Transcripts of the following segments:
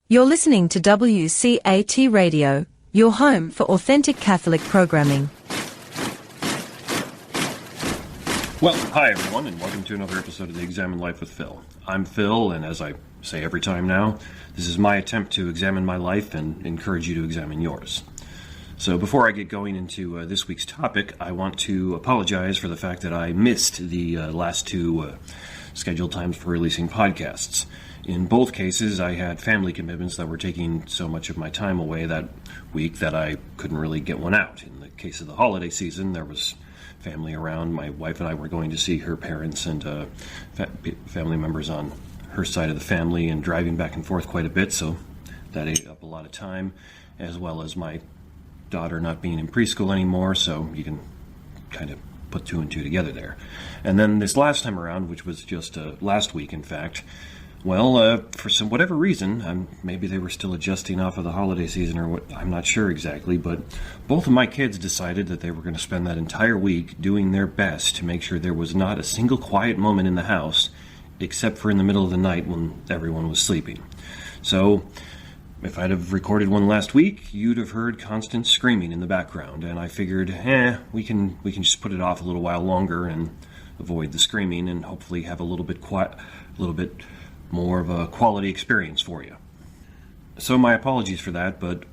You're listening to WCAT Radio, your home for authentic Catholic programming. Well, hi everyone, and welcome to another episode of the Examine Life with Phil. I'm Phil, and as I say every time now, this is my attempt to examine my life and encourage you to examine yours. So before I get going into this week's topic, I want to apologize for the fact that I missed the last two scheduled times for releasing podcasts. In both cases, I had family commitments that were taking so much of my time away that week that I couldn't really get one out. In the case of the holiday season, there was family around. My wife and I were going to see her parents and family members on her side of the family and driving back and forth quite a bit, so that ate up a lot of time, as well as my daughter not being in preschool anymore, so you can kind of put two and two together there. And then this last time around, which was just last week, in fact, well, for whatever reason, maybe they were still adjusting off of the holiday season or what, I'm not sure exactly, but both of my kids decided that they were going to spend that entire week doing their best to make sure there was not a single quiet moment in the house, except for in the middle of the night when everyone was sleeping. So, if I'd have recorded one last week, you'd have heard constant screaming in the background, and I figured, we can just put it off a little while longer and avoid the screaming and hopefully have a little bit more of a quality experience for you. So my apologies for that, but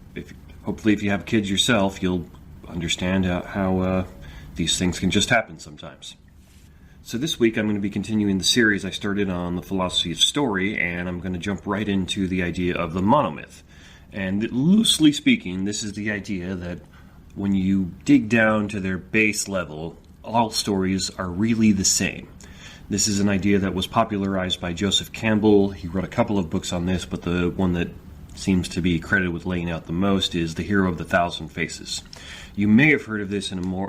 hopefully if you have kids yourself, you'll understand how these things can just happen sometimes. So this week I'm going to be continuing the series I started on the philosophy of story, and I'm going to jump right into the idea of the monomyth. And loosely speaking, this is the idea that when you dig down to their base level, all stories are really the same. This is an idea that was popularized by Joseph Campbell. He wrote a couple of books on this, but the one that seems to be credited with laying out the most is The Hero of the Thousand Faces. You may have heard of this in a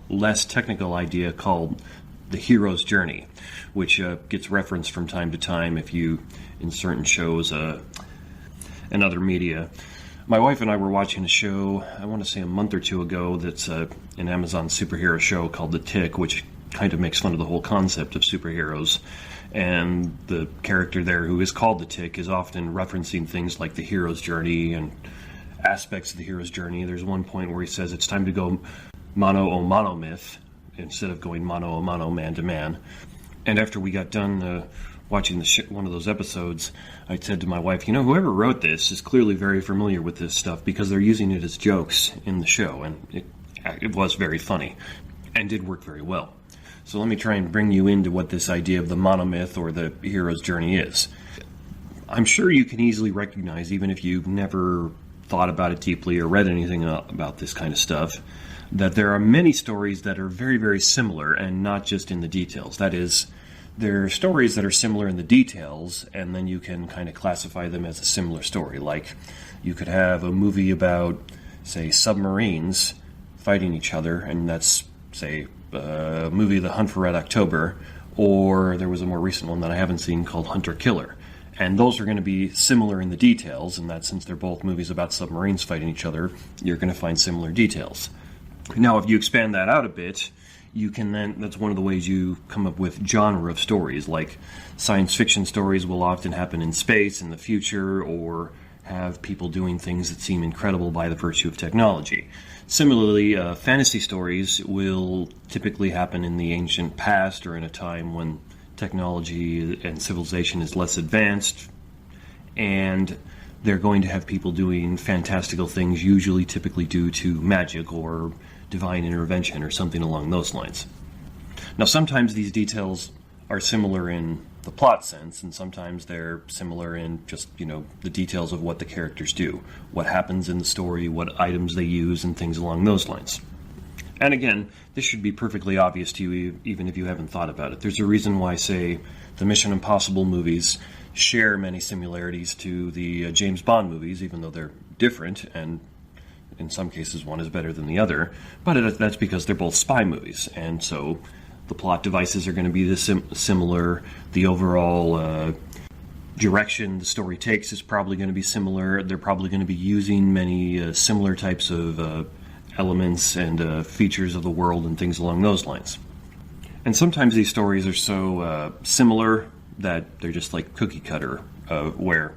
less technical idea called the hero's journey, which gets referenced from time to time in certain shows and other media. My wife and I were watching a show, I want to say a month or two ago, that's an Amazon superhero show called The Tick, which kind of makes fun of the whole concept of superheroes. And the character there, who is called the Tick, is often referencing things like the hero's journey and aspects of the hero's journey. There's one point where he says it's time to go monomyth instead of going mano, man to man. And after we got done watching one of those episodes, I said to my wife, whoever wrote this is clearly very familiar with this stuff because they're using it as jokes in the show, and it was very funny and did work very well. So let me try and bring you into what this idea of the monomyth or the hero's journey is. I'm sure you can easily recognize, even if you've never thought about it deeply or read anything about this kind of stuff, that there are many stories that are very, very similar and not just in the details. That is, there are stories that are similar in the details, and then you can kind of classify them as a similar story. Like, you could have a movie about, say, submarines fighting each other, and that's, say, movie The Hunt for Red October, or there was a more recent one that I haven't seen called Hunter Killer. And those are going to be similar in the details, and that since they're both movies about submarines fighting each other, you're going to find similar details. Now, if you expand that out a bit, you can that's one of the ways you come up with genre of stories, like science fiction stories will often happen in space in the future, or have people doing things that seem incredible by the virtue of technology. Similarly, fantasy stories will typically happen in the ancient past or in a time when technology and civilization is less advanced, and they're going to have people doing fantastical things, usually typically due to magic or divine intervention or something along those lines. Now, sometimes these details are similar in the plot sense, and sometimes they're similar in just, the details of what the characters do, what happens in the story, what items they use, and things along those lines. And again, this should be perfectly obvious to you even if you haven't thought about it. There's a reason why, say, the Mission Impossible movies share many similarities to the James Bond movies, even though they're different, and in some cases one is better than the other, but that's because they're both spy movies, and so the plot devices are going to be similar. The overall direction the story takes is probably going to be similar. They're probably going to be using many similar types of elements and features of the world and things along those lines. And sometimes these stories are so similar that they're just like cookie cutter, where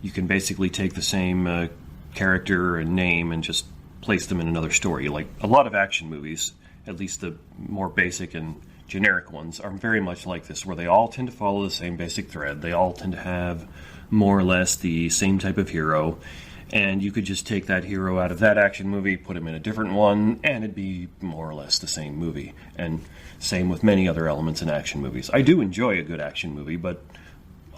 you can basically take the same character and name and just place them in another story. Like a lot of action movies, at least the more basic and generic ones, are very much like this, where they all tend to follow the same basic thread. They all tend to have more or less the same type of hero, and you could just take that hero out of that action movie, put him in a different one, and it'd be more or less the same movie. And same with many other elements in action movies. I do enjoy a good action movie, but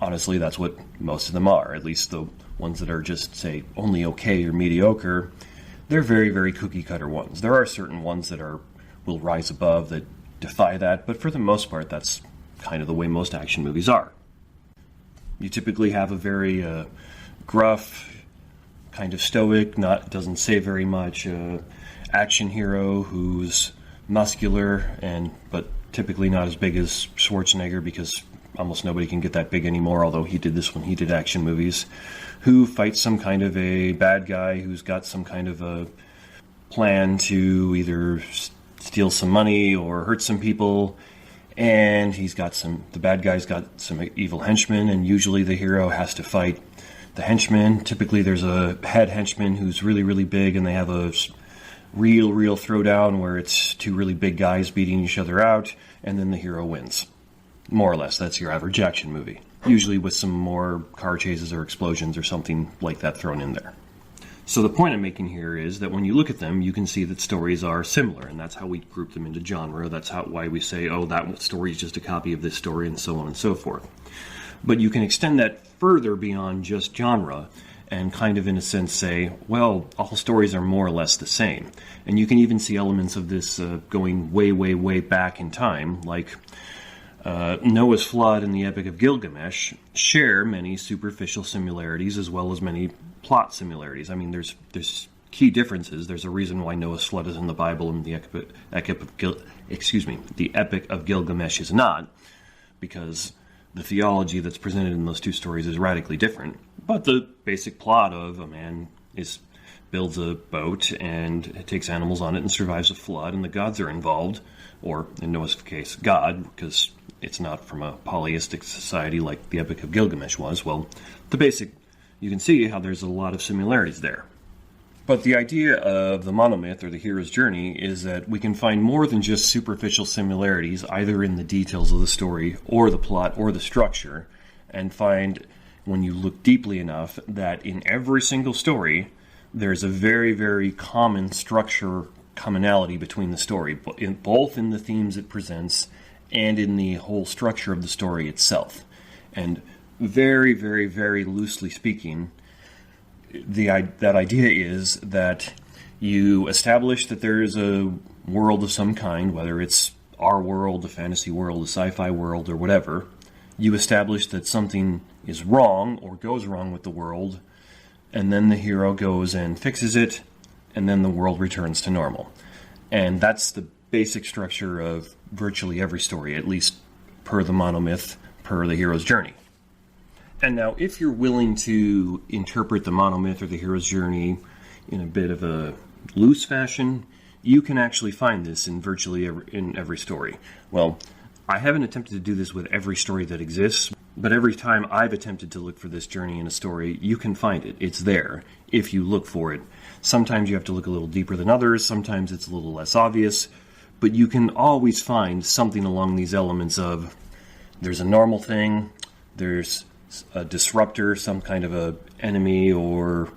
honestly, that's what most of them are. At least the ones that are just, say, only okay or mediocre, they're very, very cookie-cutter ones. There are certain ones that will rise above, that defy that, but for the most part, that's kind of the way most action movies are. You typically have a very gruff, kind of stoic, doesn't say very much, action hero who's muscular, but typically not as big as Schwarzenegger, because almost nobody can get that big anymore, although he did this when he did action movies, who fights some kind of a bad guy who's got some kind of a plan to either steal some money or hurt some people, and the bad guy's got some evil henchmen, and usually the hero has to fight the henchmen. Typically there's a head henchman who's really, really big, and they have a real throwdown where it's two really big guys beating each other out, and then the hero wins. More or less, that's your average action movie. Usually with some more car chases or explosions or something like that thrown in there. So the point I'm making here is that when you look at them, you can see that stories are similar, and that's how we group them into genre. That's why we say, oh, that story is just a copy of this story, and so on and so forth. But you can extend that further beyond just genre, and kind of in a sense say, well, all stories are more or less the same. And you can even see elements of this going way, way, way back in time, like Noah's Flood and the Epic of Gilgamesh share many superficial similarities as well as many plot similarities. I mean, there's key differences. There's a reason why Noah's Flood is in the Bible and the Epic of Gilgamesh is not, because the theology that's presented in those two stories is radically different. But the basic plot of a man builds a boat and takes animals on it and survives a flood, and the gods are involved, or in Noah's case, God, because it's not from a polytheistic society like the Epic of Gilgamesh was. Well, you can see how there's a lot of similarities there. But the idea of the monomyth, or the hero's journey, is that we can find more than just superficial similarities, either in the details of the story, or the plot, or the structure, and find, when you look deeply enough, that in every single story, there's a very, very common commonality between the story, both in the themes it presents and in the whole structure of the story itself. And very, very, very loosely speaking, that idea is that you establish that there is a world of some kind, whether it's our world, a fantasy world, a sci-fi world, or whatever. You establish that something is wrong or goes wrong with the world, and then the hero goes and fixes it, and then the world returns to normal. And that's the basic structure of virtually every story, at least per the monomyth, per the hero's journey. And now, if you're willing to interpret the monomyth or the hero's journey in a bit of a loose fashion, you can actually find this in virtually every story. Well, I haven't attempted to do this with every story that exists, but every time I've attempted to look for this journey in a story, you can find it. It's there, if you look for it. Sometimes you have to look a little deeper than others, sometimes it's a little less obvious, but you can always find something along these elements of, there's a normal thing, there's a disruptor, some kind of a enemy or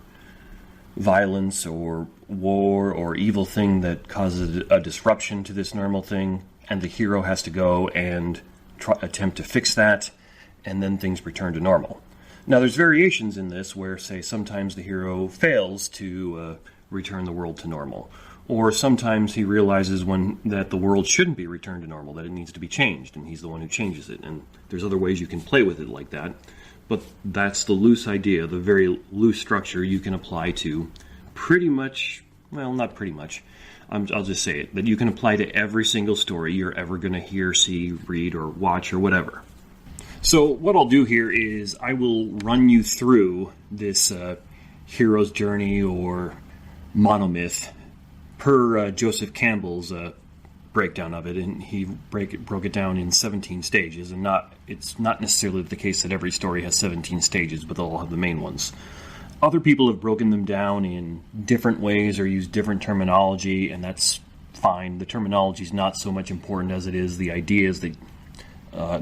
violence or war or evil thing that causes a disruption to this normal thing, and the hero has to go and attempt to fix that, and then things return to normal. Now, there's variations in this where, say, sometimes the hero fails to return the world to normal, or sometimes he realizes that the world shouldn't be returned to normal, that it needs to be changed, and he's the one who changes it. And there's other ways you can play with it like that. But that's the loose idea, the very loose structure you can apply to pretty much, well, not pretty much, I'll just say it, that you can apply to every single story you're ever going to hear, see, read, or watch, or whatever. So what I'll do here is I will run you through this hero's journey or monomyth per Joseph Campbell's breakdown of it, and he broke it down in 17 stages, and it's not necessarily the case that every story has 17 stages, but they'll all have the main ones. Other people have broken them down in different ways or used different terminology, and that's fine. The terminology is not so much important as it is the ideas that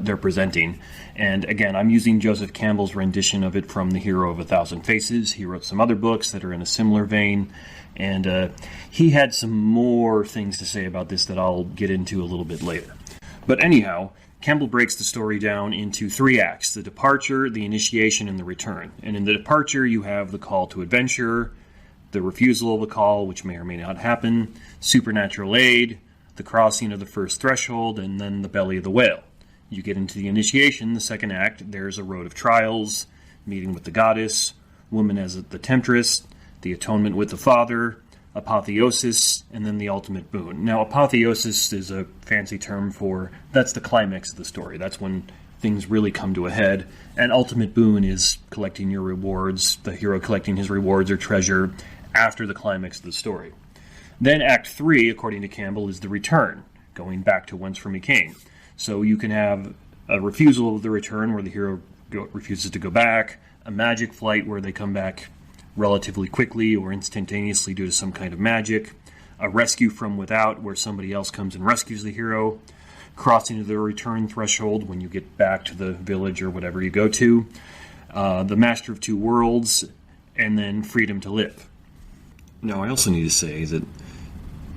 they're presenting. And again, I'm using Joseph Campbell's rendition of it from The Hero of a Thousand Faces. He wrote some other books that are in a similar vein, and he had some more things to say about this that I'll get into a little bit later. But anyhow, Campbell breaks the story down into 3 acts: the departure, the initiation, and the return. And in the departure, you have the call to adventure, the refusal of the call, which may or may not happen, supernatural aid, the crossing of the first threshold, and then the belly of the whale. You get into the initiation, the second act, there's a road of trials, meeting with the goddess, woman as the temptress, the atonement with the father, apotheosis, and then the ultimate boon. Now, apotheosis is a fancy term for, that's the climax of the story. That's when things really come to a head. And ultimate boon is collecting your rewards, the hero collecting his rewards or treasure after the climax of the story. Then Act 3, according to Campbell, is the return, going back to whence from he came. So you can have a refusal of the return where the hero refuses to go back, a magic flight where they come back relatively quickly or instantaneously due to some kind of magic, a rescue from without where somebody else comes and rescues the hero, crossing the return threshold when you get back to the village or whatever you go to, the Master of Two Worlds, and then freedom to live. Now, I also need to say that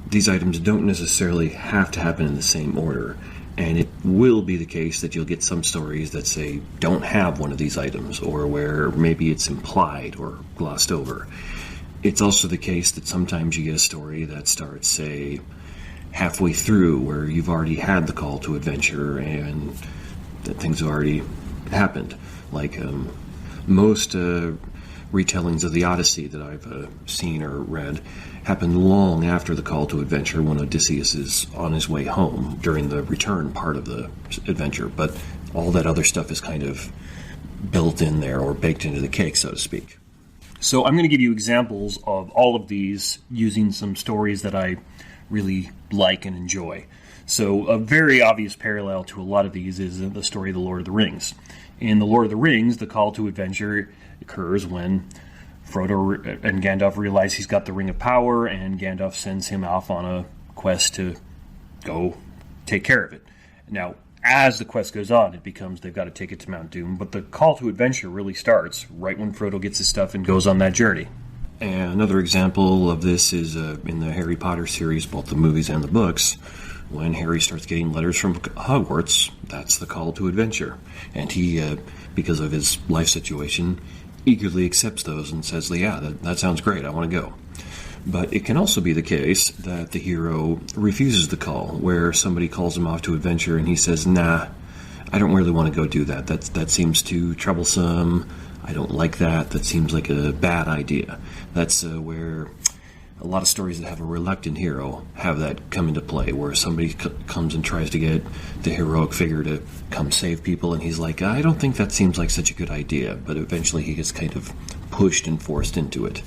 these items don't necessarily have to happen in the same order, and it will be the case that you'll get some stories that say don't have one of these items, or where maybe it's implied or glossed over. It's also the case that sometimes you get a story that starts, say, halfway through where you've already had the call to adventure and that things have already happened. Like most retellings of the Odyssey that I've seen or read happen long after the call to adventure, when Odysseus is on his way home during the return part of the adventure. But all that other stuff is kind of built in there or baked into the cake, so to speak. So I'm going to give you examples of all of these using some stories that I really like and enjoy. So a very obvious parallel to a lot of these is the story of the Lord of the Rings. In the Lord of the Rings, the call to adventure occurs when Frodo and Gandalf realize he's got the Ring of Power, and Gandalf sends him off on a quest to go take care of it. Now, as the quest goes on, it becomes they've got to take it to Mount Doom, but the call to adventure really starts right when Frodo gets his stuff and goes on that journey. And another example of this is in the Harry Potter series, both the movies and the books. When Harry starts getting letters from Hogwarts, that's the call to adventure. And he, because of his life situation, eagerly accepts those and says, yeah, that sounds great, I want to go. But it can also be the case that the hero refuses the call, where somebody calls him off to adventure and he says, nah, I don't really want to go do that. That seems too troublesome. I don't like that. That seems like a bad idea. That's where a lot of stories that have a reluctant hero have that come into play, where somebody comes and tries to get the heroic figure to come save people, and he's like, I don't think that seems like such a good idea, but eventually he gets kind of pushed and forced into it.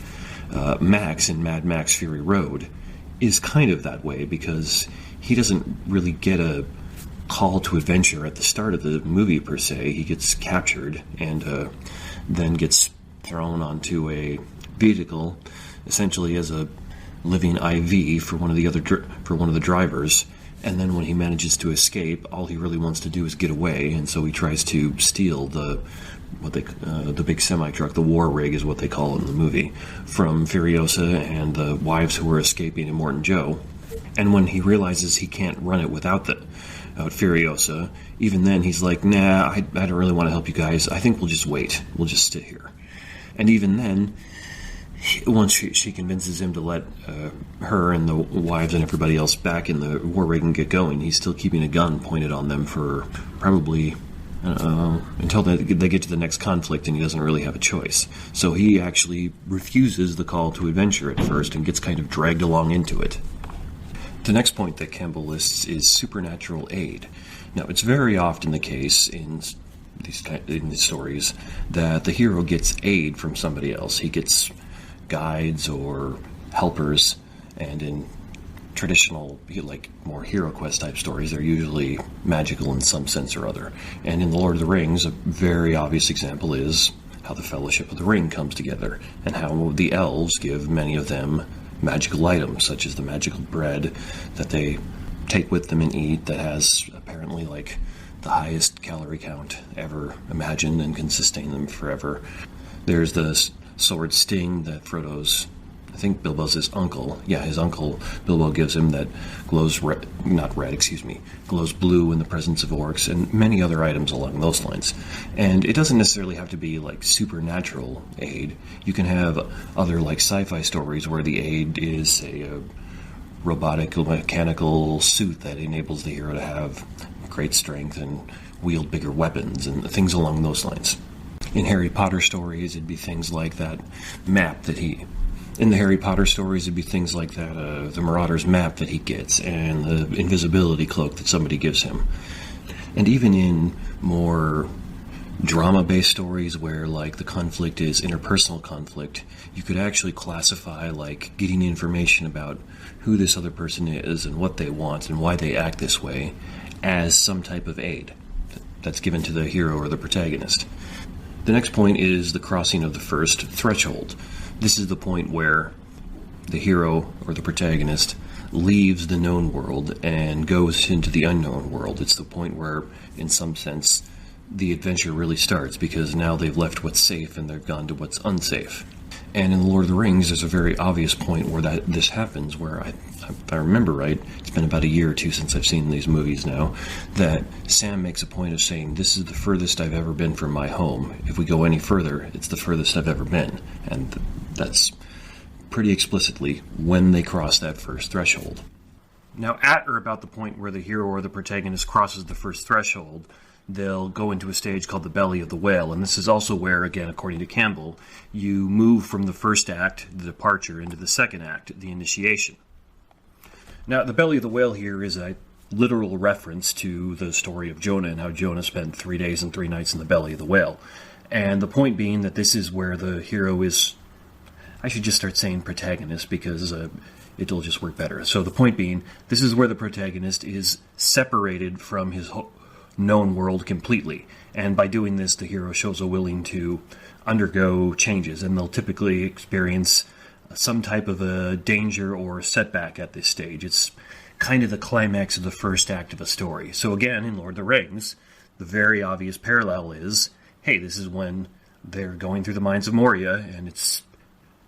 Max in Mad Max Fury Road is kind of that way, because he doesn't really get a call to adventure at the start of the movie per se. He gets captured and then gets thrown onto a vehicle, essentially as a living IV for one of the drivers. And then when he manages to escape, all he really wants to do is get away, and so he tries to steal the big semi-truck, the war rig is what they call it in the movie, from Furiosa and the wives who were escaping in Morton Joe. And when he realizes he can't run it without Furiosa, even then he's like, nah, I don't really want to help you guys. I think we'll just wait. We'll just sit here. And even then, once she convinces him to let her and the wives and everybody else back in the war rig and get going, he's still keeping a gun pointed on them for probably until they get to the next conflict, and he doesn't really have a choice. So he actually refuses the call to adventure at first and gets kind of dragged along into it. The next point that Campbell lists is supernatural aid. Now, it's very often the case in these stories that the hero gets aid from somebody else. He gets guides or helpers, and in traditional, like more Hero Quest type stories, they're usually magical in some sense or other. And in The Lord of the Rings, a very obvious example is how the Fellowship of the Ring comes together, and how the elves give many of them magical items, such as the magical bread that they take with them and eat, that has apparently like the highest calorie count ever imagined and can sustain them forever. There's the sword sting that Frodo's, I think Bilbo's his uncle. Yeah, his uncle Bilbo gives him that glows glows blue in the presence of orcs, and many other items along those lines. And it doesn't necessarily have to be like supernatural aid. You can have other like sci-fi stories where the aid is, say, a robotic mechanical suit that enables the hero to have great strength and wield bigger weapons and things along those lines. In Harry Potter stories, it'd be things like that map that he... In the Harry Potter stories, it'd be things like that, the Marauder's map that he gets, and the invisibility cloak that somebody gives him. And even in more drama-based stories where, like, the conflict is interpersonal conflict, you could actually classify, like, getting information about who this other person is and what they want and why they act this way as some type of aid that's given to the hero or the protagonist. The next point is the crossing of the first threshold. This is the point where the hero or the protagonist leaves the known world and goes into the unknown world. It's the point where, in some sense, the adventure really starts, because now they've left what's safe and they've gone to what's unsafe. And in The Lord of the Rings, there's a very obvious point where this happens, where, if I remember right, it's been about a year or two since I've seen these movies now, that Sam makes a point of saying, this is the furthest I've ever been from my home. If we go any further, it's the furthest I've ever been. And that's pretty explicitly when they cross that first threshold. Now, at or about the point where the hero or the protagonist crosses the first threshold, they'll go into a stage called the Belly of the Whale, and this is also where, again, according to Campbell, you move from the first act, the departure, into the second act, the initiation. Now, the Belly of the Whale here is a literal reference to the story of Jonah and how Jonah spent 3 days and 3 nights in the belly of the whale. And the point being that this is where the hero is... I should just start saying protagonist, because it'll just work better. So the point being, this is where the protagonist is separated from his known world completely. And by doing this, the hero shows a willing to undergo changes, and they'll typically experience some type of a danger or setback at this stage. It's kind of the climax of the first act of a story. So again, in Lord of the Rings, the very obvious parallel is, hey, this is when they're going through the mines of Moria, and it's...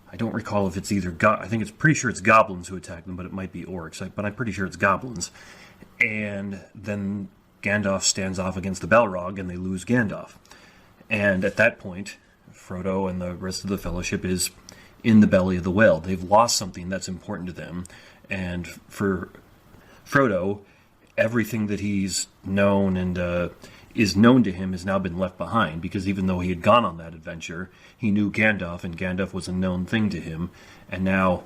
I don't recall if it's either... I think it's pretty sure it's goblins who attack them, but it might be orcs. But I'm pretty sure it's goblins. And then Gandalf stands off against the Balrog, and they lose Gandalf. And at that point, Frodo and the rest of the Fellowship is in the belly of the whale. They've lost something that's important to them. And for Frodo, everything that he's known and is known to him has now been left behind, because even though he had gone on that adventure, he knew Gandalf, and Gandalf was a known thing to him, and now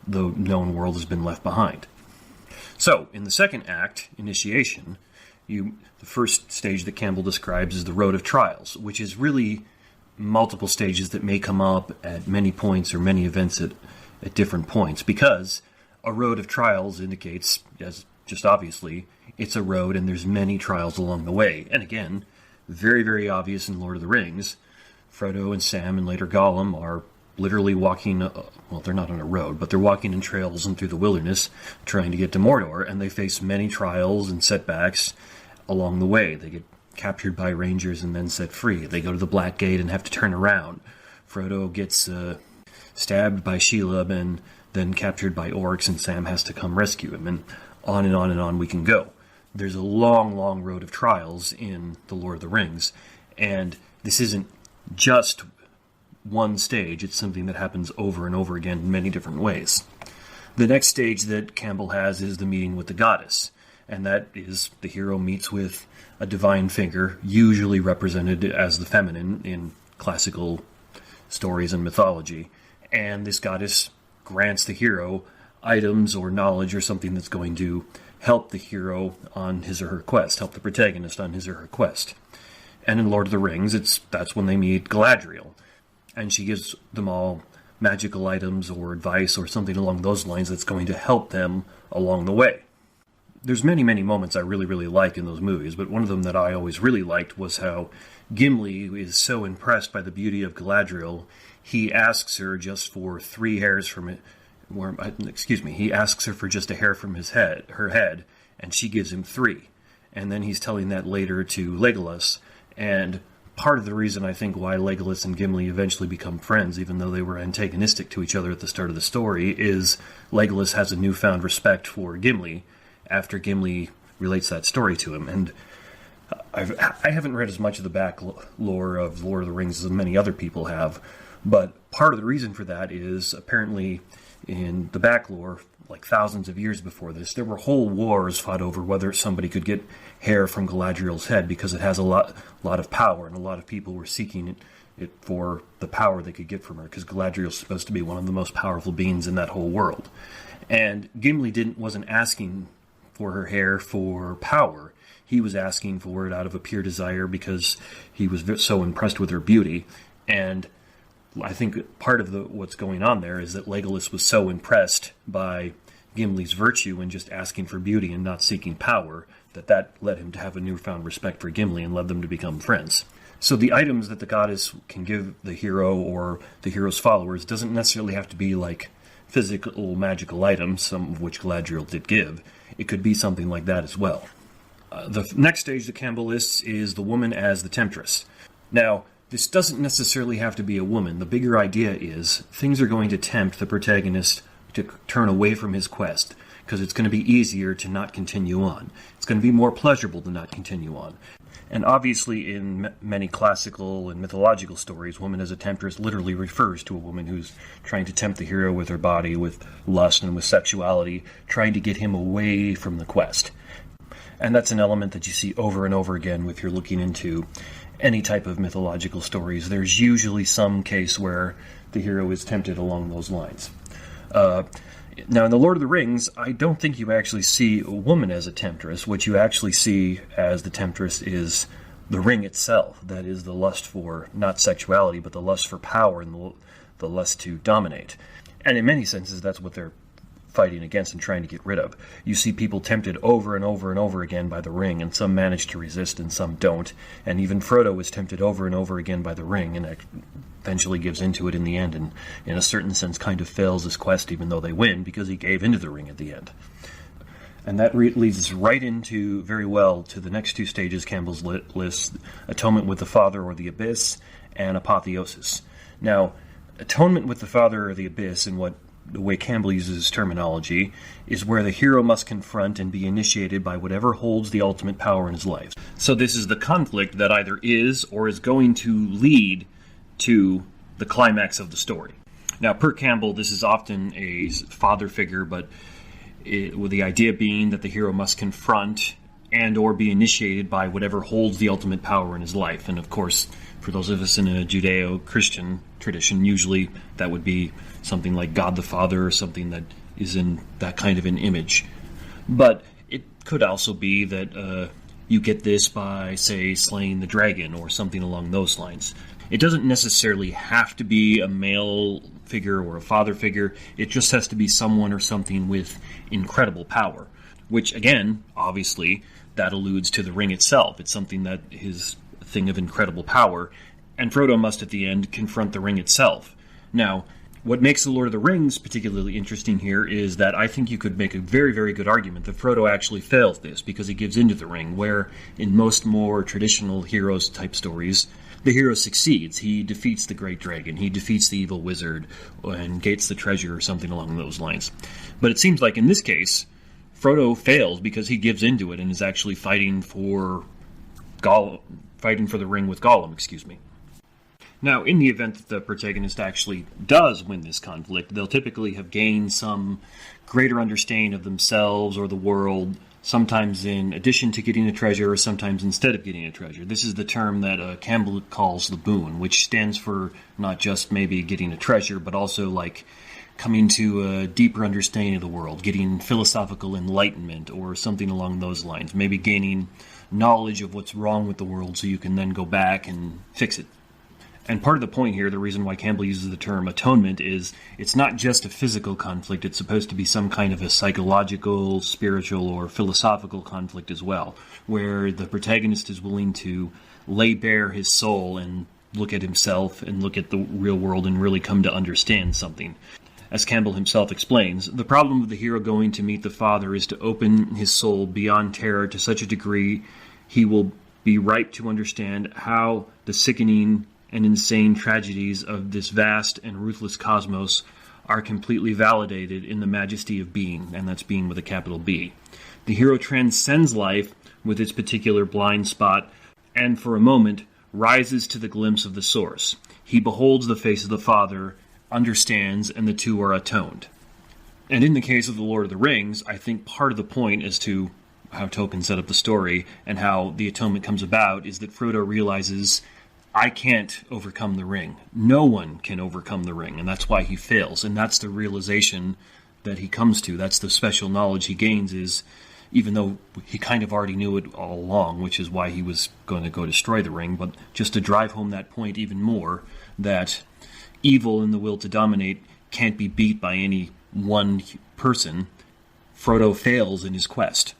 the known world has been left behind. So, in the second act, initiation, the first stage that Campbell describes is the Road of Trials, which is really multiple stages that may come up at many points or many events at different points, because a Road of Trials indicates, as just obviously, it's a road and there's many trials along the way. And again, very, very obvious in Lord of the Rings, Frodo and Sam and later Gollum are literally walking, well, they're not on a road, but they're walking in trails and through the wilderness trying to get to Mordor, and they face many trials and setbacks along the way. They get captured by rangers and then set free. They go to the Black Gate and have to turn around. Frodo gets stabbed by Shelob and then captured by orcs, and Sam has to come rescue him, and on and on and on we can go. There's a long, long road of trials in The Lord of the Rings, and this isn't just one stage. It's something that happens over and over again in many different ways. The next stage that Campbell has is the meeting with the goddess, and that is the hero meets with a divine figure, usually represented as the feminine in classical stories and mythology, and this goddess grants the hero items or knowledge or something that's going to help the hero on his or her quest, help the protagonist on his or her quest. And in Lord of the Rings, that's when they meet Galadriel, and she gives them all magical items or advice or something along those lines that's going to help them along the way. There's many, many moments I really, really like in those movies, but one of them that I always really liked was how Gimli is so impressed by the beauty of Galadriel, he asks her just for 3 hairs from it. He asks her for just a hair from her head, and she gives him 3. And then he's telling that later to Legolas, and part of the reason I think why Legolas and Gimli eventually become friends, even though they were antagonistic to each other at the start of the story, is Legolas has a newfound respect for Gimli after Gimli relates that story to him. And I haven't read as much of the back lore of Lord of the Rings as many other people have, but part of the reason for that is apparently in the back lore, like thousands of years before this, there were whole wars fought over whether somebody could get hair from Galadriel's head because it has a lot of power, and a lot of people were seeking it for the power they could get from her, because Galadriel's supposed to be one of the most powerful beings in that whole world. And Gimli wasn't asking for her hair for power. He was asking for it out of a pure desire because he was so impressed with her beauty. And I think part of what's going on there is that Legolas was so impressed by Gimli's virtue and just asking for beauty and not seeking power that led him to have a newfound respect for Gimli and led them to become friends. So the items that the goddess can give the hero or the hero's followers doesn't necessarily have to be like physical magical items, some of which Galadriel did give. It could be something like that as well. The next stage that Campbell lists is the woman as the temptress. Now, this doesn't necessarily have to be a woman. The bigger idea is things are going to tempt the protagonist to turn away from his quest, because it's going to be easier to not continue on. It's going to be more pleasurable to not continue on. And obviously in many classical and mythological stories, woman as a temptress literally refers to a woman who's trying to tempt the hero with her body, with lust and with sexuality, trying to get him away from the quest. And that's an element that you see over and over again if you're looking into any type of mythological stories. There's usually some case where the hero is tempted along those lines. Now, in The Lord of the Rings, I don't think you actually see a woman as a temptress. What you actually see as the temptress is the ring itself. That is the lust for, not sexuality, but the lust for power and the lust to dominate. And in many senses, that's what they're fighting against and trying to get rid of. You see people tempted over and over and over again by the ring, and some manage to resist and some don't. And even Frodo was tempted over and over again by the ring, and eventually gives into it in the end, and in a certain sense kind of fails his quest even though they win, because he gave into the ring at the end. And that leads us right into, very well, to the next 2 stages Campbell's list: atonement with the Father or the Abyss, and apotheosis. Now, atonement with the Father or the Abyss, and the way Campbell uses his terminology, is where the hero must confront and be initiated by whatever holds the ultimate power in his life. So this is the conflict that either is or is going to lead to the climax of the story. Now, per Campbell, this is often a father figure, but with the idea being that the hero must confront and or be initiated by whatever holds the ultimate power in his life. And of course, for those of us in a Judeo-Christian tradition, usually that would be something like God the Father, or something that is in that kind of an image. But it could also be that you get this by, say, slaying the dragon or something along those lines. It doesn't necessarily have to be a male figure or a father figure. It just has to be someone or something with incredible power, which, again, obviously, that alludes to the ring itself. It's something that is a thing of incredible power, and Frodo must, at the end, confront the ring itself. Now, what makes The Lord of the Rings particularly interesting here is that I think you could make a very, very good argument that Frodo actually fails this because he gives into the ring, where in most more traditional heroes-type stories, the hero succeeds. He defeats the great dragon, he defeats the evil wizard, and gates the treasure or something along those lines. But it seems like in this case, Frodo fails because he gives into it and is actually fighting for the ring with Gollum, Now, in the event that the protagonist actually does win this conflict, they'll typically have gained some greater understanding of themselves or the world, sometimes in addition to getting a treasure or sometimes instead of getting a treasure. This is the term that Campbell calls the boon, which stands for not just maybe getting a treasure, but also like coming to a deeper understanding of the world, getting philosophical enlightenment or something along those lines, maybe gaining knowledge of what's wrong with the world so you can then go back and fix it. And part of the point here, the reason why Campbell uses the term atonement, is it's not just a physical conflict. It's supposed to be some kind of a psychological, spiritual, or philosophical conflict as well, where the protagonist is willing to lay bare his soul and look at himself and look at the real world and really come to understand something. As Campbell himself explains, the problem of the hero going to meet the Father is to open his soul beyond terror to such a degree he will be ripe to understand how the sickening and insane tragedies of this vast and ruthless cosmos are completely validated in the majesty of being, and that's being with a capital B. The hero transcends life with its particular blind spot, and for a moment rises to the glimpse of the source. He beholds the face of the Father, understands, and the two are atoned. And in the case of The Lord of the Rings, I think part of the point as to how Tolkien set up the story and how the atonement comes about is that Frodo realizes, I can't overcome the ring. No one can overcome the ring, and that's why he fails. And that's the realization that he comes to. That's the special knowledge he gains, is even though he kind of already knew it all along, which is why he was going to go destroy the ring, but just to drive home that point even more, that evil and the will to dominate can't be beat by any one person, Frodo fails in his quest.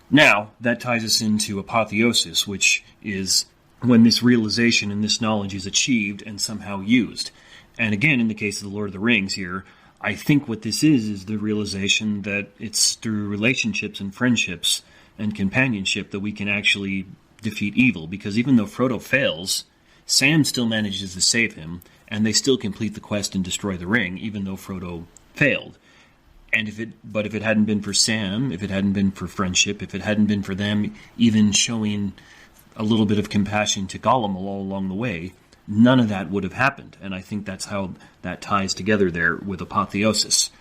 Now, that ties us into apotheosis, which is when this realization and this knowledge is achieved and somehow used. And again, in the case of The Lord of the Rings here, I think what this is the realization that it's through relationships and friendships and companionship that we can actually defeat evil. Because even though Frodo fails, Sam still manages to save him, and they still complete the quest and destroy the ring, even though Frodo failed. And if it hadn't been for Sam, if it hadn't been for friendship, if it hadn't been for them even showing a little bit of compassion to Gollum all along the way, none of that would have happened. And I think that's how that ties together there with apotheosis.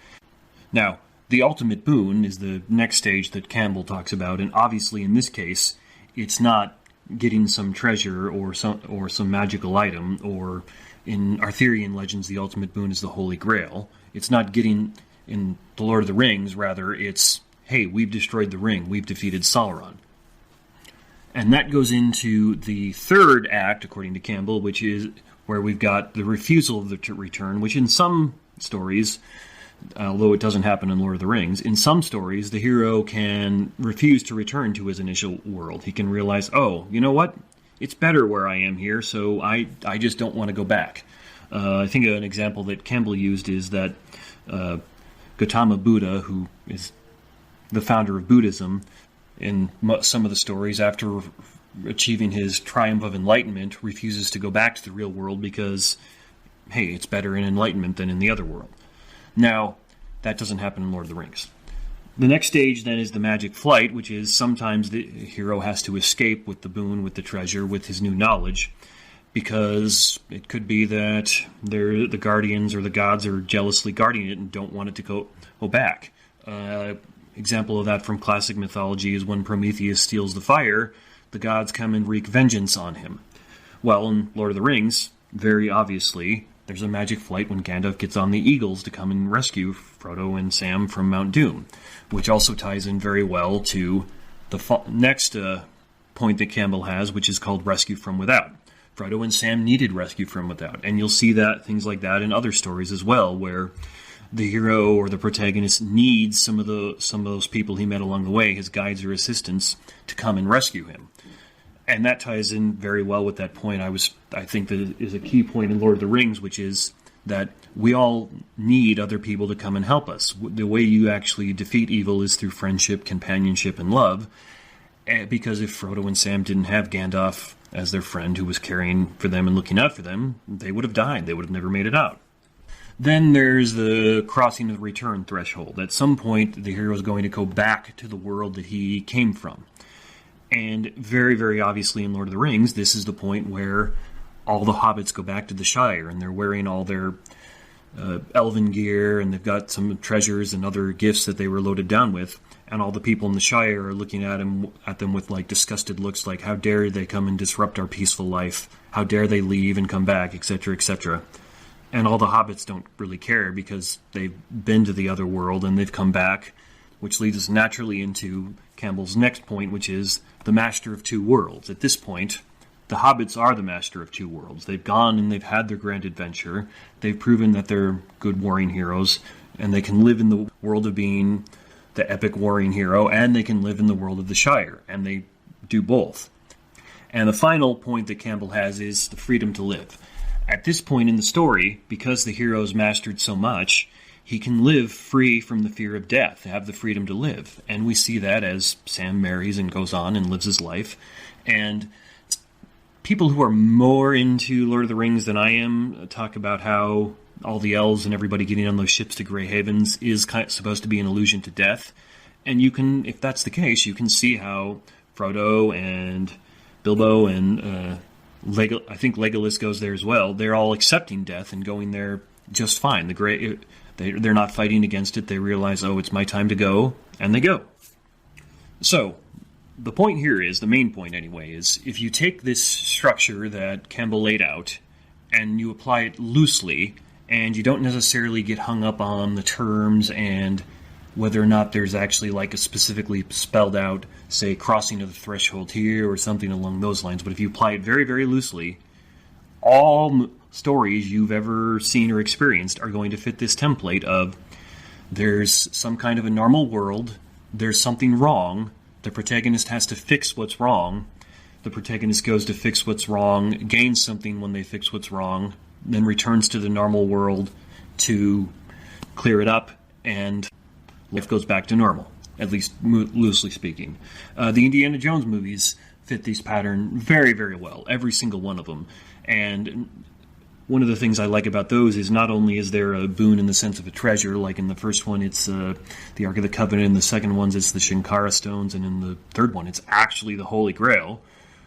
Now, the ultimate boon is the next stage that Campbell talks about, and obviously in this case, it's not getting some treasure or some magical item, or in Arthurian legends, the ultimate boon is the Holy Grail. It's not getting, in The Lord of the Rings, rather, it's, hey, we've destroyed the ring, we've defeated Sauron. And that goes into the third act, according to Campbell, which is where we've got the refusal of the return, which in some stories, although it doesn't happen in Lord of the Rings, in some stories the hero can refuse to return to his initial world. He can realize, oh, you know what? It's better where I am here, so I just don't want to go back. I think an example that Campbell used is that Gautama Buddha, who is the founder of Buddhism, in some of the stories, after achieving his triumph of enlightenment, refuses to go back to the real world because, hey, it's better in enlightenment than in the other world. Now, that doesn't happen in Lord of the Rings. The next stage then is the magic flight, which is sometimes the hero has to escape with the boon, with the treasure, with his new knowledge, because it could be that the guardians or the gods are jealously guarding it and don't want it to go back. Example of that from classic mythology is when Prometheus steals the fire, the gods come and wreak vengeance on him. Well, in Lord of the Rings, very obviously, there's a magic flight when Gandalf gets on the eagles to come and rescue Frodo and Sam from Mount Doom, which also ties in very well to the next point that Campbell has, which is called Rescue from Without. Frodo and Sam needed rescue from without, and you'll see that things like that in other stories as well, where the hero or the protagonist needs some of those people he met along the way, his guides or assistants, to come and rescue him. And that ties in very well with that point. I think that is a key point in Lord of the Rings, which is that we all need other people to come and help us. The way you actually defeat evil is through friendship, companionship, and love. Because if Frodo and Sam didn't have Gandalf as their friend who was caring for them and looking out for them, they would have died. They would have never made it out. Then there's the crossing of the return threshold. At some point, the hero is going to go back to the world that he came from. And very, very obviously in Lord of the Rings, this is the point where all the hobbits go back to the Shire, and they're wearing all their elven gear, and they've got some treasures and other gifts that they were loaded down with, and all the people in the Shire are looking at them with like disgusted looks, like, how dare they come and disrupt our peaceful life? How dare they leave and come back, etc., etc. And all the hobbits don't really care because they've been to the other world and they've come back, which leads us naturally into Campbell's next point, which is the master of two worlds. At this point, the hobbits are the master of two worlds. They've gone and they've had their grand adventure. They've proven that they're good warring heroes, and they can live in the world of being the epic warring hero, and they can live in the world of the Shire, and they do both. And the final point that Campbell has is the freedom to live. At this point in the story, because the hero's mastered so much, he can live free from the fear of death, have the freedom to live. And we see that as Sam marries and goes on and lives his life. And people who are more into Lord of the Rings than I am talk about how all the elves and everybody getting on those ships to Grey Havens is supposed to be an allusion to death. And you can, if that's the case, you can see how Frodo and Bilbo and I think Legolas goes there as well. They're all accepting death and going there just fine. They're not fighting against it. They realize, oh, it's my time to go, and they go. So, the point here is, the main point anyway, is if you take this structure that Campbell laid out and you apply it loosely, and you don't necessarily get hung up on the terms and whether or not there's actually like a specifically spelled out, say, crossing of the threshold here or something along those lines, but if you apply it very, very loosely, all stories you've ever seen or experienced are going to fit this template of there's some kind of a normal world, there's something wrong, the protagonist has to fix what's wrong, the protagonist goes to fix what's wrong, gains something when they fix what's wrong, then returns to the normal world to clear it up, and life goes back to normal, at least loosely speaking. The Indiana Jones movies fit this pattern very, very well, every single one of them. And one of the things I like about those is not only is there a boon in the sense of a treasure, like in the first one it's the Ark of the Covenant, in the second one it's the Shinkara stones, and in the third one it's actually the Holy Grail.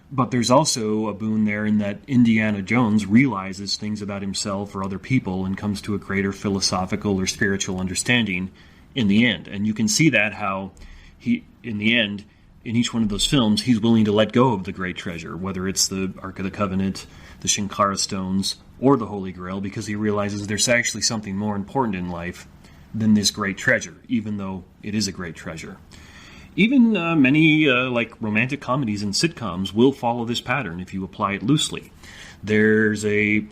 But there's also a boon there in that Indiana Jones realizes things about himself or other people and comes to a greater philosophical or spiritual understanding in the end. And you can see that how he, in the end, in each one of those films, he's willing to let go of the great treasure, whether it's the Ark of the Covenant, the Shinkara stones, or the Holy Grail, because he realizes there's actually something more important in life than this great treasure, even though it is a great treasure. Even many like romantic comedies and sitcoms will follow this pattern if you apply it loosely. There's a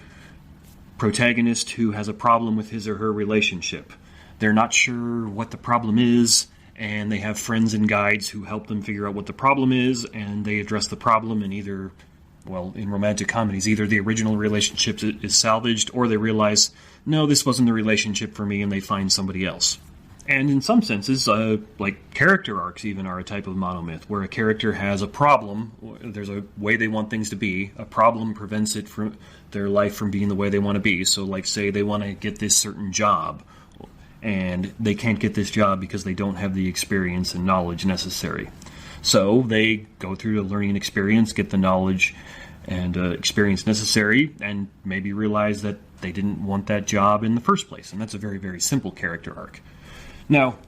protagonist who has a problem with his or her relationship. They're not sure what the problem is, and they have friends and guides who help them figure out what the problem is, and they address the problem, and either, well, in romantic comedies, either the original relationship is salvaged, or they realize, no, this wasn't the relationship for me, and they find somebody else. And in some senses, like character arcs even are a type of monomyth, where a character has a problem, there's a way they want things to be, a problem prevents it from their life from being the way they want to be. So like say they want to get this certain job, and they can't get this job because they don't have the experience and knowledge necessary. So they go through a learning experience, get the knowledge and experience necessary, and maybe realize that they didn't want that job in the first place. And that's a very, very simple character arc. Now,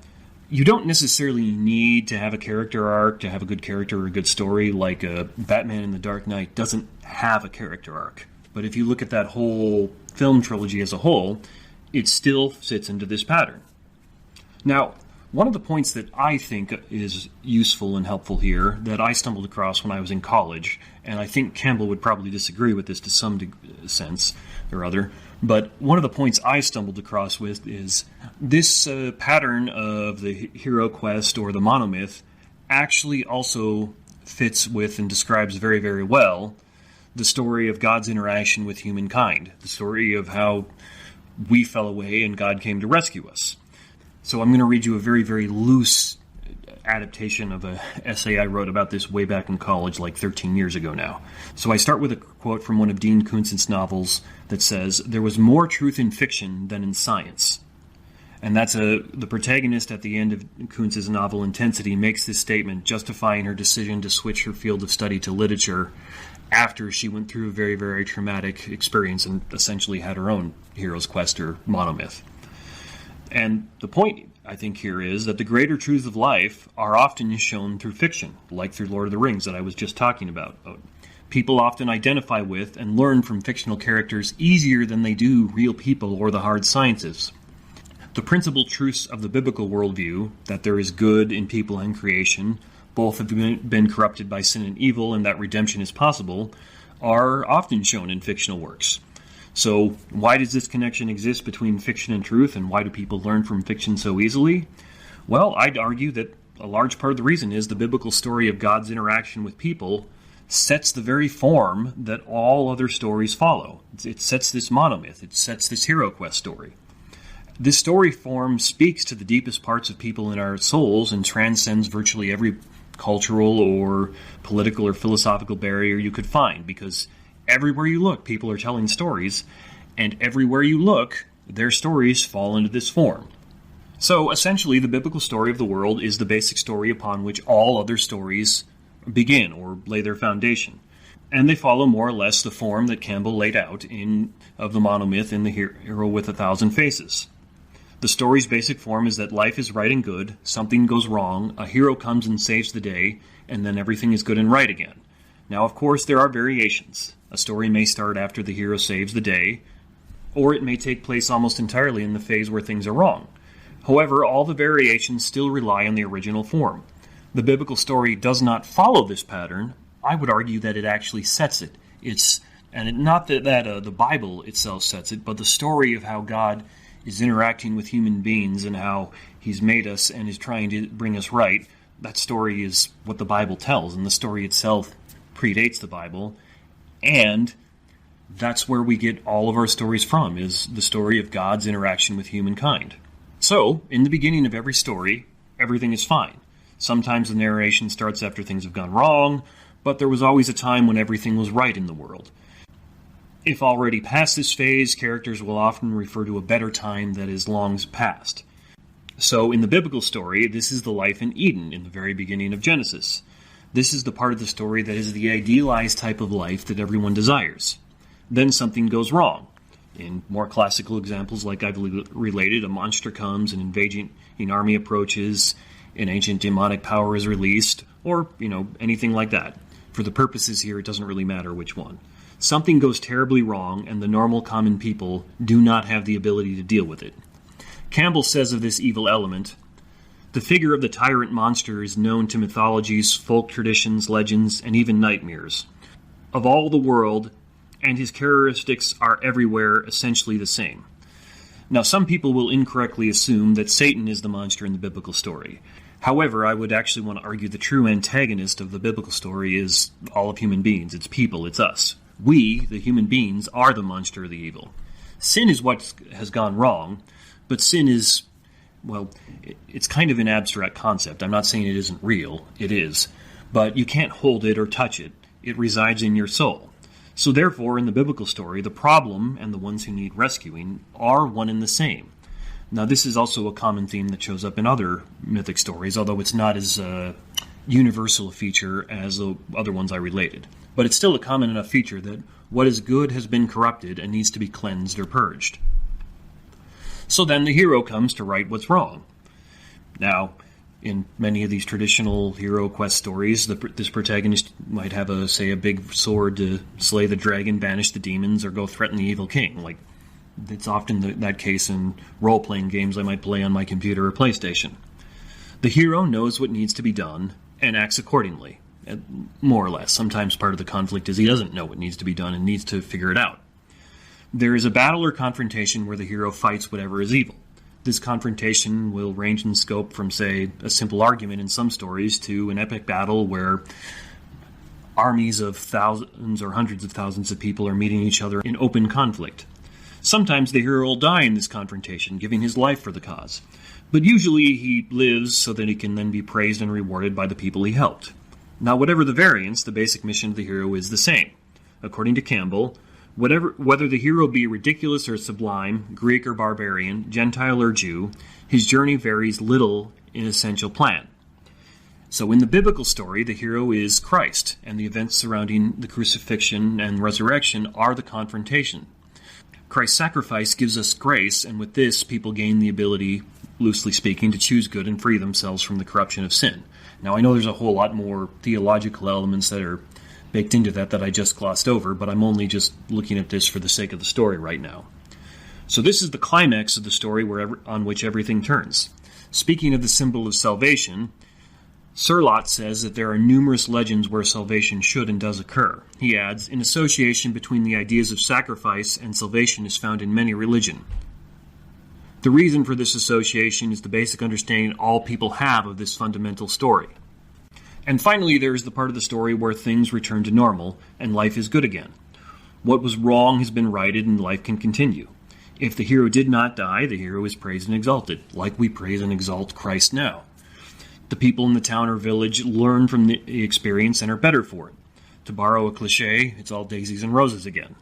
you don't necessarily need to have a character arc to have a good character or a good story, like Batman in the Dark Knight doesn't have a character arc. But if you look at that whole film trilogy as a whole, it still fits into this pattern. Now, one of the points that I think is useful and helpful here that I stumbled across when I was in college, and I think Campbell would probably disagree with this to some sense or other, but one of the points I stumbled across with is this pattern of the hero quest or the monomyth actually also fits with and describes very, very well the story of God's interaction with humankind, the story of how we fell away and God came to rescue us. So I'm going to read you a very, very loose adaptation of an essay I wrote about this way back in college, like 13 years ago now. So I start with a quote from one of Dean Koontz's novels that says, "There was more truth in fiction than in science." And that's the protagonist at the end of Koontz's novel Intensity makes this statement justifying her decision to switch her field of study to literature after she went through a very, very traumatic experience and essentially had her own hero's quest or monomyth. And the point, I think, here is that the greater truths of life are often shown through fiction, like through Lord of the Rings that I was just talking about. People often identify with and learn from fictional characters easier than they do real people or the hard sciences. The principal truths of the biblical worldview, that there is good in people and creation, both have been corrupted by sin and evil, and that redemption is possible, are often shown in fictional works. So why does this connection exist between fiction and truth, and why do people learn from fiction so easily? Well, I'd argue that a large part of the reason is the biblical story of God's interaction with people sets the very form that all other stories follow. It sets this monomyth. It sets this hero quest story. This story form speaks to the deepest parts of people in our souls and transcends virtually every cultural or political or philosophical barrier you could find, because everywhere you look, people are telling stories, and everywhere you look, their stories fall into this form. So, essentially, the biblical story of the world is the basic story upon which all other stories begin or lay their foundation. And they follow more or less the form that Campbell laid out of the monomyth in The Hero with 1,000 Faces. The story's basic form is that life is right and good, something goes wrong, a hero comes and saves the day, and then everything is good and right again. Now, of course, there are variations. A story may start after the hero saves the day, or it may take place almost entirely in the phase where things are wrong. However, all the variations still rely on the original form. The biblical story does not follow this pattern. I would argue that it actually sets it. Not that the Bible itself sets it, but the story of how God is interacting with human beings and how he's made us and is trying to bring us right. That story is what the Bible tells, and the story itself predates the Bible. And that's where we get all of our stories from, is the story of God's interaction with humankind. So, in the beginning of every story, everything is fine. Sometimes the narration starts after things have gone wrong, but there was always a time when everything was right in the world. If already past this phase, characters will often refer to a better time that is long past. So, in the biblical story, this is the life in Eden in the very beginning of Genesis. This is the part of the story that is the idealized type of life that everyone desires. Then something goes wrong. In more classical examples, like I've related, a monster comes, an invading army approaches, an ancient demonic power is released, or, anything like that. For the purposes here, it doesn't really matter which one. Something goes terribly wrong, and the normal common people do not have the ability to deal with it. Campbell says of this evil element, "The figure of the tyrant monster is known to mythologies, folk traditions, legends, and even nightmares of all the world, and his characteristics are everywhere essentially the same." Now, some people will incorrectly assume that Satan is the monster in the biblical story. However, I would actually want to argue the true antagonist of the biblical story is all of human beings. It's people, it's us. We, the human beings, are the monster of the evil. Sin is what has gone wrong, but sin is, it's kind of an abstract concept. I'm not saying it isn't real. It is. But you can't hold it or touch it. It resides in your soul. So therefore, in the biblical story, the problem and the ones who need rescuing are one and the same. Now, this is also a common theme that shows up in other mythic stories, although it's not as universal a feature as the other ones I related. But it's still a common enough feature that what is good has been corrupted and needs to be cleansed or purged. So then the hero comes to right what's wrong. Now, in many of these traditional hero quest stories, this protagonist might have a big sword to slay the dragon, banish the demons, or go threaten the evil king. Like, it's often that case in role-playing games I might play on my computer or PlayStation. The hero knows what needs to be done and acts accordingly, more or less. Sometimes part of the conflict is he doesn't know what needs to be done and needs to figure it out. There is a battle or confrontation where the hero fights whatever is evil. This confrontation will range in scope from, say, a simple argument in some stories to an epic battle where armies of thousands or hundreds of thousands of people are meeting each other in open conflict. Sometimes the hero will die in this confrontation, giving his life for the cause. But usually he lives so that he can then be praised and rewarded by the people he helped. Now, whatever the variance, the basic mission of the hero is the same. According to Campbell, whether the hero be ridiculous or sublime, Greek or barbarian, Gentile or Jew, his journey varies little in essential plan. So in the biblical story, the hero is Christ, and the events surrounding the crucifixion and resurrection are the confrontation. Christ's sacrifice gives us grace, and with this, people gain the ability, loosely speaking, to choose good and free themselves from the corruption of sin. Now, I know there's a whole lot more theological elements that are baked into that I just glossed over, but I'm only just looking at this for the sake of the story right now. So this is the climax of the story on which everything turns. Speaking of the symbol of salvation, Surlott says that there are numerous legends where salvation should and does occur. He adds, an association between the ideas of sacrifice and salvation is found in many religions. The reason for this association is the basic understanding all people have of this fundamental story. And finally, there is the part of the story where things return to normal and life is good again. What was wrong has been righted and life can continue. If the hero did not die, the hero is praised and exalted, like we praise and exalt Christ now. The people in the town or village learn from the experience and are better for it. To borrow a cliche, it's all daisies and roses again.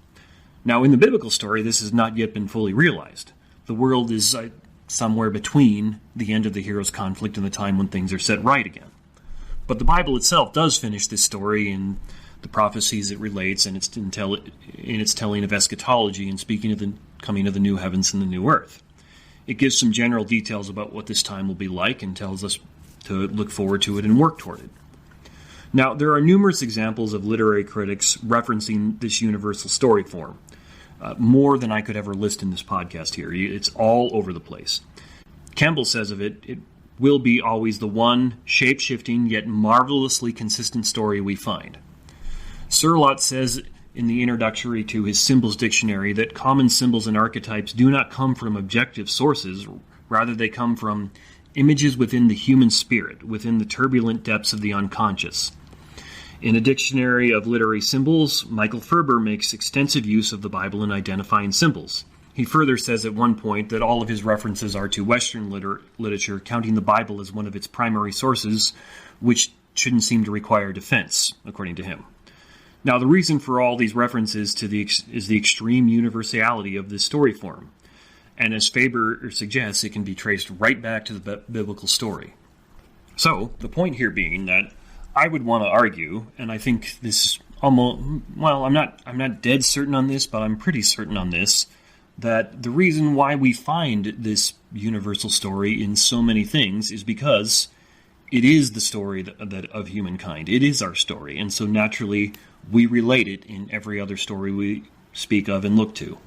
Now, in the biblical story, this has not yet been fully realized. The world is somewhere between the end of the hero's conflict and the time when things are set right again. But the Bible itself does finish this story in the prophecies it relates and in its telling of eschatology and speaking of the coming of the new heavens and the new earth. It gives some general details about what this time will be like and tells us to look forward to it and work toward it. Now, there are numerous examples of literary critics referencing this universal story form, more than I could ever list in this podcast here. It's all over the place. Campbell says of it, it will be always the one shape-shifting yet marvelously consistent story we find. Surlott says in the introductory to his Symbols Dictionary that common symbols and archetypes do not come from objective sources, rather they come from images within the human spirit, within the turbulent depths of the unconscious. In a dictionary of literary symbols, Michael Ferber makes extensive use of the Bible in identifying symbols. He further says at one point that all of his references are to Western literature, counting the Bible as one of its primary sources, which shouldn't seem to require defense, according to him. Now, the reason for all these references is the extreme universality of this story form. And as Faber suggests, it can be traced right back to the biblical story. So, the point here being that I would want to argue, and I think this almost, well, I'm not dead certain on this, but I'm pretty certain on this, that the reason why we find this universal story in so many things is because it is the story that of humankind. It is our story, and so naturally we relate it in every other story we speak of and look to.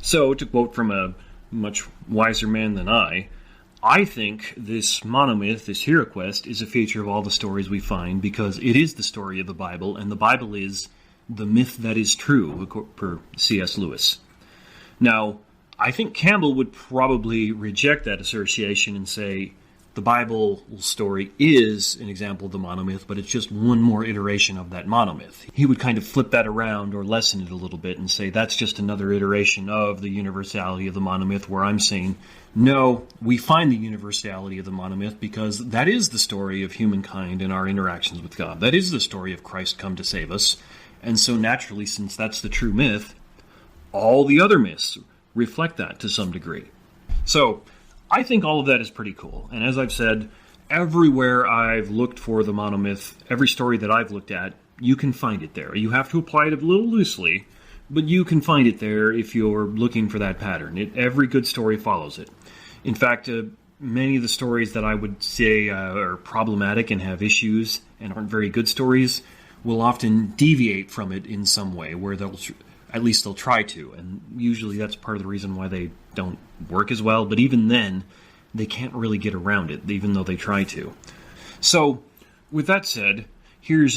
So, to quote from a much wiser man than I think this monomyth, this hero quest, is a feature of all the stories we find because it is the story of the Bible, and the Bible is the myth that is true, per C.S. Lewis. Now, I think Campbell would probably reject that association and say the Bible story is an example of the monomyth, but it's just one more iteration of that monomyth. He would kind of flip that around or lessen it a little bit and say that's just another iteration of the universality of the monomyth, where I'm saying, no, we find the universality of the monomyth because that is the story of humankind and our interactions with God. That is the story of Christ come to save us. And so naturally, since that's the true myth, all the other myths reflect that to some degree. So, I think all of that is pretty cool. And as I've said, everywhere I've looked for the monomyth, every story that I've looked at, you can find it there. You have to apply it a little loosely, but you can find it there if you're looking for that pattern. Every good story follows it. In fact, many of the stories that I would say are problematic and have issues and aren't very good stories will often deviate from it in some way, where they'll try to. And usually that's part of the reason why they don't work as well, but even then, they can't really get around it, even though they try to. So, with that said, here's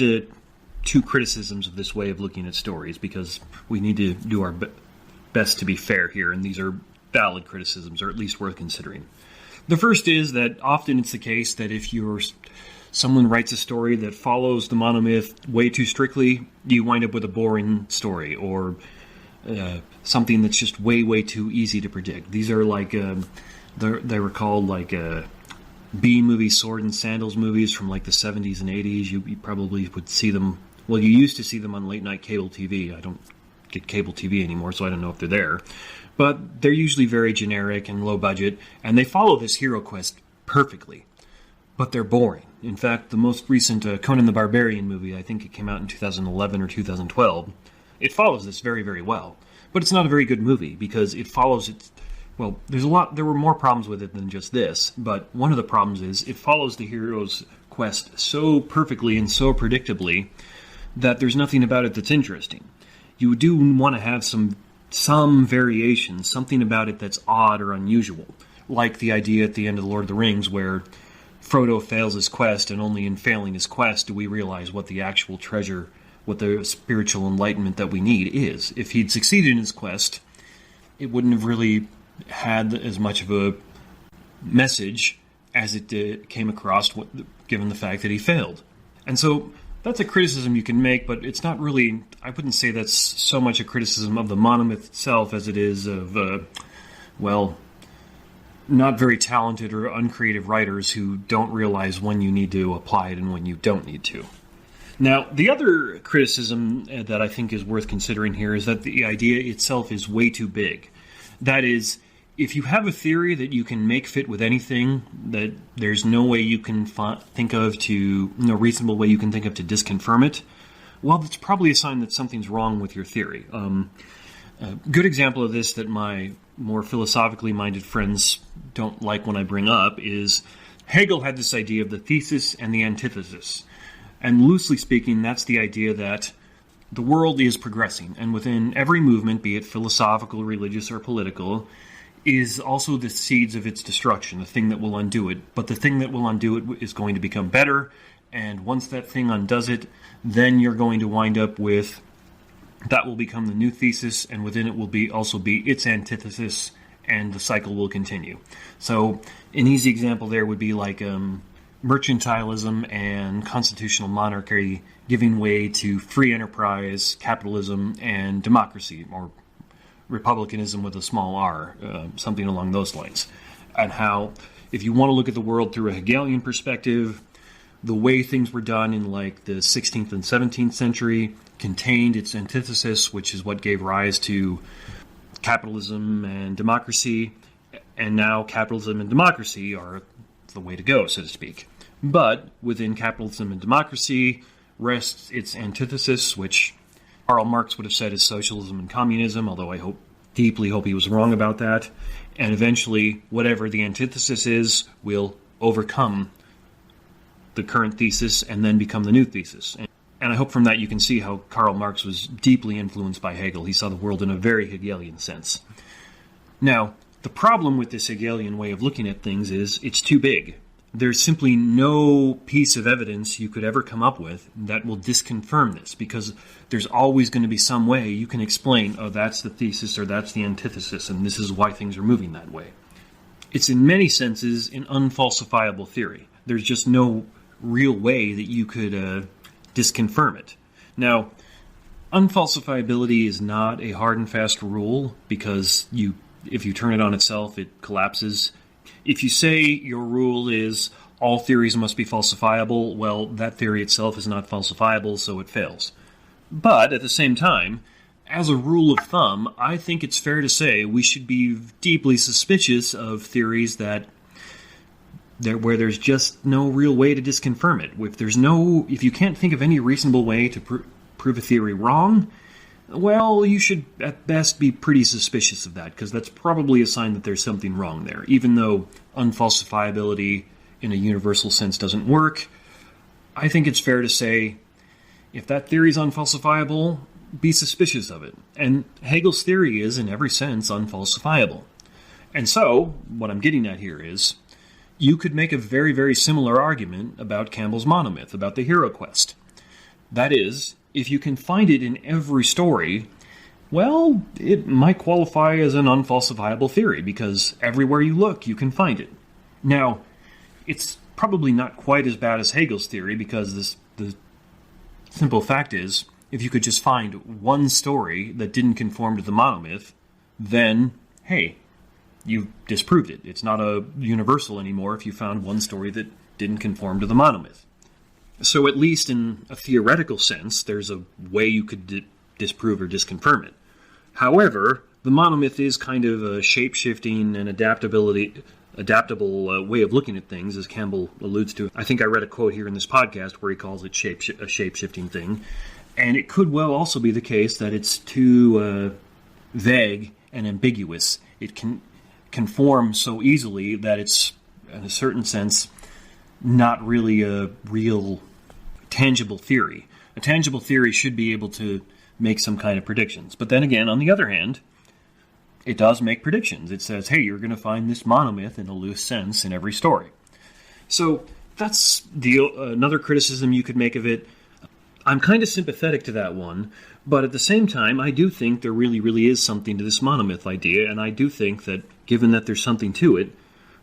two criticisms of this way of looking at stories, because we need to do our best to be fair here, and these are valid criticisms, or at least worth considering. The first is that often it's the case that if someone writes a story that follows the monomyth way too strictly, you wind up with a boring story, or something that's just way, way too easy to predict. These are like, they were called like B-movie sword and sandals movies from like the 70s and 80s. You probably would see them, well, you used to see them on late-night cable TV. I don't get cable TV anymore, so I don't know if they're there. But they're usually very generic and low budget, and they follow this hero quest perfectly. But they're boring. In fact, the most recent Conan the Barbarian movie, I think it came out in 2011 or 2012, it follows this very, very well. But it's not a very good movie because it follows it. Well, there were more problems with it than just this, but one of the problems is it follows the hero's quest so perfectly and so predictably that there's nothing about it that's interesting. You do want to have some variation, something about it that's odd or unusual, like the idea at the end of The Lord of the Rings where Frodo fails his quest, and only in failing his quest do we realize what the actual treasure, what the spiritual enlightenment that we need is. If he'd succeeded in his quest, it wouldn't have really had as much of a message as it came across, given the fact that he failed. And so that's a criticism you can make, but it's not really, I wouldn't say that's so much a criticism of the monomyth itself as it is of, not very talented or uncreative writers who don't realize when you need to apply it and when you don't need to. Now, the other criticism that I think is worth considering here is that the idea itself is way too big. That is, if you have a theory that you can make fit with anything, that there's no way you can no reasonable way you can think of to disconfirm it, well, that's probably a sign that something's wrong with your theory. A good example of this that my more philosophically minded friends don't like when I bring up is Hegel had this idea of the thesis and the antithesis. And loosely speaking, that's the idea that the world is progressing, and within every movement, be it philosophical, religious, or political, is also the seeds of its destruction, the thing that will undo it. But the thing that will undo it is going to become better, and once that thing undoes it, then you're going to wind up with that will become the new thesis, and within it will also be its antithesis, and the cycle will continue. So an easy example there would be like mercantilism and constitutional monarchy giving way to free enterprise, capitalism, and democracy, or republicanism with a small r, something along those lines. And how, if you want to look at the world through a Hegelian perspective, the way things were done in like the 16th and 17th century contained its antithesis, which is what gave rise to capitalism and democracy, and now capitalism and democracy are the way to go, so to speak. But within capitalism and democracy rests its antithesis, which Karl Marx would have said is socialism and communism, although I deeply hope he was wrong about that. And eventually, whatever the antithesis is, will overcome the current thesis and then become the new thesis. And I hope from that you can see how Karl Marx was deeply influenced by Hegel. He saw the world in a very Hegelian sense. Now, the problem with this Hegelian way of looking at things is it's too big. There's simply no piece of evidence you could ever come up with that will disconfirm this, because there's always going to be some way you can explain, oh, that's the thesis or that's the antithesis, and this is why things are moving that way. It's in many senses an unfalsifiable theory. There's just no real way that you could disconfirm it. Now, unfalsifiability is not a hard and fast rule, because if you turn it on itself, it collapses. If you say your rule is all theories must be falsifiable, well, that theory itself is not falsifiable, so it fails. But at the same time, as a rule of thumb, I think it's fair to say we should be deeply suspicious of theories where there's just no real way to disconfirm it. If you can't think of any reasonable way to prove a theory wrong, well, you should at best be pretty suspicious of that, because that's probably a sign that there's something wrong there. Even though unfalsifiability in a universal sense doesn't work, I think it's fair to say if that theory is unfalsifiable, be suspicious of it. And Hegel's theory is, in every sense, unfalsifiable. And so, what I'm getting at here is, you could make a very, very similar argument about Campbell's monomyth, about the hero quest. That is, if you can find it in every story, well, it might qualify as an unfalsifiable theory, because everywhere you look, you can find it. Now, it's probably not quite as bad as Hegel's theory, because the simple fact is, if you could just find one story that didn't conform to the monomyth, then, hey, you've disproved it. It's not a universal anymore if you found one story that didn't conform to the monomyth. So at least in a theoretical sense, there's a way you could disprove or disconfirm it. However, the monomyth is kind of a shape-shifting and adaptable way of looking at things, as Campbell alludes to. I think I read a quote here in this podcast where he calls it a shape-shifting thing. And it could well also be the case that it's too vague and ambiguous. It can conform so easily that it's, in a certain sense, not really a real tangible theory. A tangible theory should be able to make some kind of predictions. But then again, on the other hand, it does make predictions. It says, hey, you're going to find this monomyth in a loose sense in every story. So that's another criticism you could make of it. I'm kind of sympathetic to that one, but at the same time, I do think there really, really is something to this monomyth idea, and I do think that, given that there's something to it,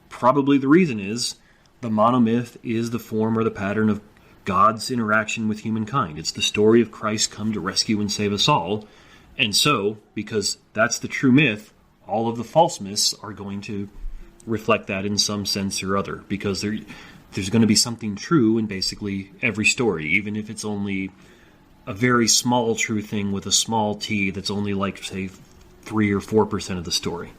probably the reason is the monomyth is the form or the pattern of God's interaction with humankind. It's the story of Christ come to rescue and save us all, and so, because that's the true myth, all of the false myths are going to reflect that in some sense or other, because there's going to be something true in basically every story, even if it's only a very small true thing with a small t that's only like, say, 3 or 4% of the story.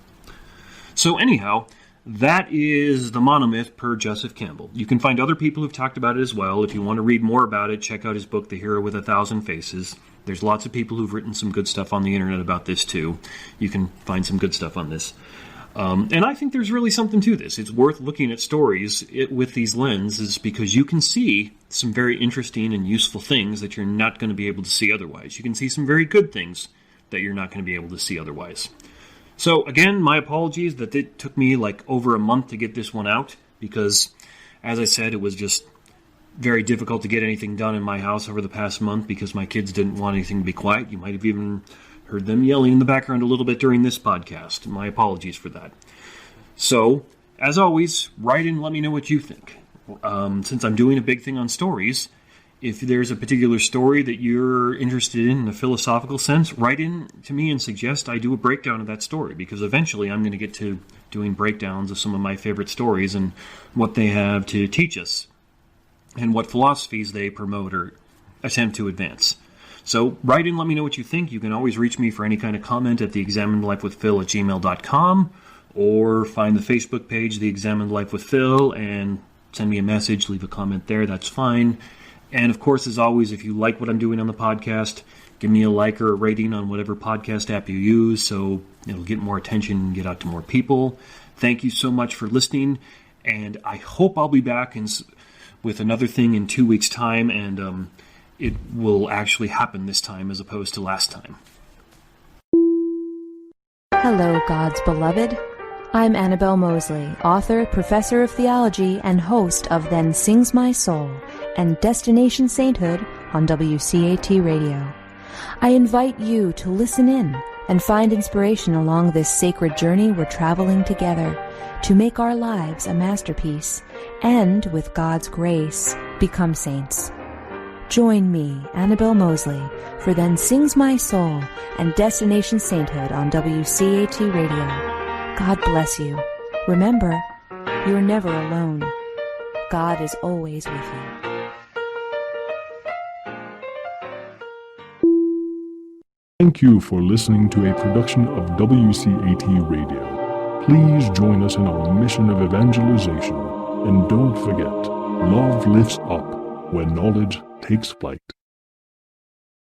So anyhow, that is the monomyth per Joseph Campbell. You can find other people who've talked about it as well. If you want to read more about it, check out his book, The Hero with 1,000 Faces. There's lots of people who've written some good stuff on the internet about this too. You can find some good stuff on this. And I think there's really something to this. It's worth looking at stories with these lenses because you can see some very interesting and useful things that you're not going to be able to see otherwise. You can see some very good things that you're not going to be able to see otherwise. So again, my apologies that it took me like over a month to get this one out because, as I said, it was just very difficult to get anything done in my house over the past month because my kids didn't want anything to be quiet. You might have even heard them yelling in the background a little bit during this podcast. My apologies for that. So, as always, write in and let me know what you think. Since I'm doing a big thing on stories, if there's a particular story that you're interested in a philosophical sense, write in to me and suggest I do a breakdown of that story, because eventually I'm going to get to doing breakdowns of some of my favorite stories and what they have to teach us and what philosophies they promote or attempt to advance. So write in, let me know what you think. You can always reach me for any kind of comment at theexaminedlifewithphil@gmail.com or find the Facebook page, The Examined Life with Phil, and send me a message, leave a comment there. That's fine. And of course, as always, if you like what I'm doing on the podcast, give me a like or a rating on whatever podcast app you use so it'll get more attention and get out to more people. Thank you so much for listening, and I hope I'll be back with another thing in 2 weeks' time, and it will actually happen this time as opposed to last time. Hello, God's beloved. I'm Annabelle Mosley, author, professor of theology, and host of Then Sings My Soul and Destination Sainthood on WCAT Radio. I invite you to listen in and find inspiration along this sacred journey we're traveling together to make our lives a masterpiece and, with God's grace, become saints. Join me, Annabelle Mosley, for Then Sings My Soul and Destination Sainthood on WCAT Radio. God bless you. Remember, you're never alone. God is always with you. Thank you for listening to a production of WCAT Radio. Please join us in our mission of evangelization. And don't forget, love lifts up when knowledge takes flight.